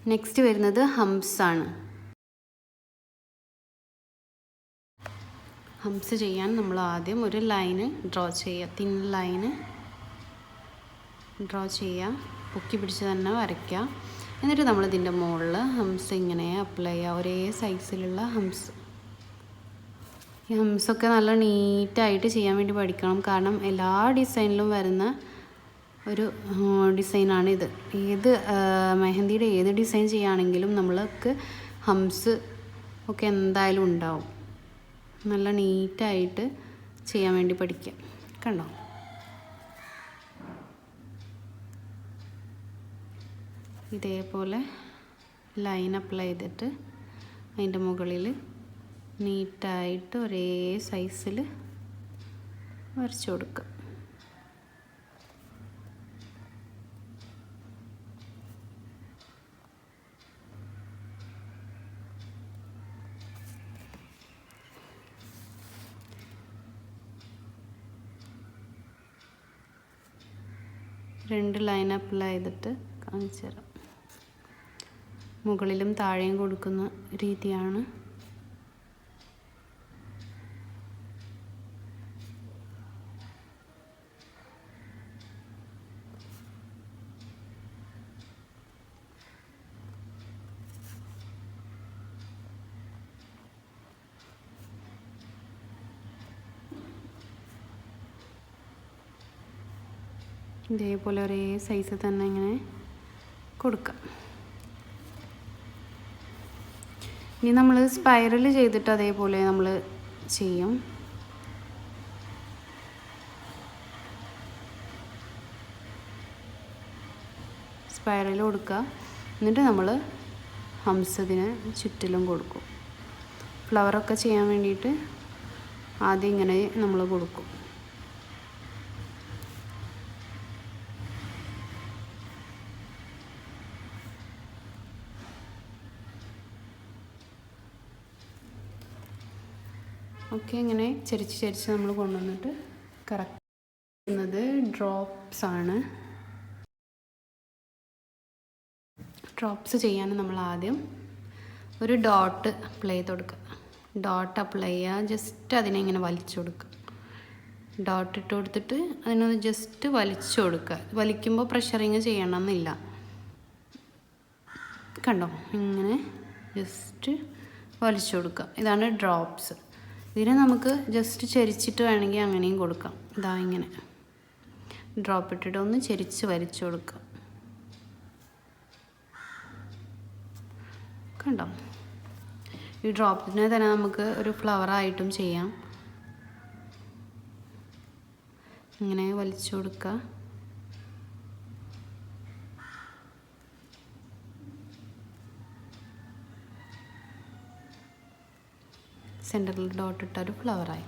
Next വരുന്നത് ഹംസ് ആണ്. ഹംസ് ചെയ്യാൻ നമ്മൾ ആദ്യം ഒരു ലൈന് ഡ്രോ ചെയ്യുക. തിൻ ലൈന് ഡ്രോ ചെയ്യുക, പൊക്കി പിടിച്ച് തന്നെ വരയ്ക്കുക. എന്നിട്ട് നമ്മൾ ഇതിൻ്റെ മുകളിൽ ഹംസ് ഇങ്ങനെ അപ്ലൈ ചെയ്യുക, ഒരേ സൈസിലുള്ള ഹംസ്. ഈ ഹംസൊക്കെ നല്ല നീറ്റായിട്ട് ചെയ്യാൻ വേണ്ടി പഠിക്കണം. കാരണം എല്ലാ ഡിസൈനിലും വരുന്ന ഒരു ഡിസൈനാണിത്. ഏത് മെഹന്തിയുടെ ഏത് ഡിസൈൻ ചെയ്യുകയാണെങ്കിലും നമ്മൾക്ക് ഹംസ് ഒക്കെ എന്തായാലും ഉണ്ടാവും. നല്ല നീറ്റായിട്ട് ചെയ്യാൻ വേണ്ടി പഠിക്കുക. കണ്ടോ? ഇതേപോലെ ലൈൻ അപ്ലൈ ചെയ്തിട്ട് അതിൻ്റെ മുകളിൽ നീറ്റായിട്ട് ഒരേ സൈസിൽ വരച്ചു കൊടുക്കുക. രണ്ട് ലൈൻ അപ്ലൈ ചെയ്തിട്ട് കാണിച്ചു തരാം. മുകളിലും താഴെയും കൊടുക്കുന്ന രീതിയാണ്. ഇതേപോലെ ഒരേ സൈസ് തന്നെ ഇങ്ങനെ കൊടുക്കാം. ഇനി നമ്മൾ സ്പൈറൽ ചെയ്തിട്ട് അതേപോലെ നമ്മൾ ചെയ്യും. സ്പൈറൽ കൊടുക്കുക, എന്നിട്ട് നമ്മൾ ഹംസത്തിന് ചുറ്റിലും കൊടുക്കും. ഫ്ലവറൊക്കെ ചെയ്യാൻ വേണ്ടിയിട്ട് ആദ്യം ഇങ്ങനെ നമ്മൾ കൊടുക്കും. ഓക്കെ, ഇങ്ങനെ ചരിച്ച് നമ്മൾ കൊണ്ടുവന്നിട്ട് കറക്റ്റ് ചെയ്യുന്നത് ഡ്രോപ്സ് ആണ്. ഡ്രോപ്സ് ചെയ്യാൻ നമ്മൾ ആദ്യം ഒരു ഡോട്ട് അപ്ലൈ ചെയ്ത് കൊടുക്കുക. ഡോട്ട് അപ്ലൈ ചെയ്യുക, ജസ്റ്റ് അതിനെ ഇങ്ങനെ വലിച്ചു കൊടുക്കുക. ഡോട്ട് ഇട്ട് കൊടുത്തിട്ട് അതിനൊന്ന് ജസ്റ്റ് വലിച്ചു കൊടുക്കുക. വലിക്കുമ്പോൾ പ്രഷറിങ് ചെയ്യണമെന്നില്ല. കണ്ടോ? ഇങ്ങനെ ജസ്റ്റ് വലിച്ചു കൊടുക്കുക. ഇതാണ് ഡ്രോപ്സ്. ഇതിനെ നമുക്ക് ജസ്റ്റ് ചരിച്ചിട്ട് വേണമെങ്കിൽ അങ്ങനെയും കൊടുക്കാം. ഇതാ ഇങ്ങനെ ഡ്രോപ്പ് ഇട്ടിട്ട് ഒന്ന് ചരിച്ച് വലിച്ചു കൊടുക്കുക. കണ്ടോ? ഈ ഡ്രോപ്പിനെ തന്നെ നമുക്ക് ഒരു ഫ്ലവറായിട്ടും ചെയ്യാം. ഇങ്ങനെ വലിച്ചു കൊടുക്കുക. സെൻറ്ററിൽ ഡോട്ട് ഇട്ട ഒരു ഫ്ലവറായി.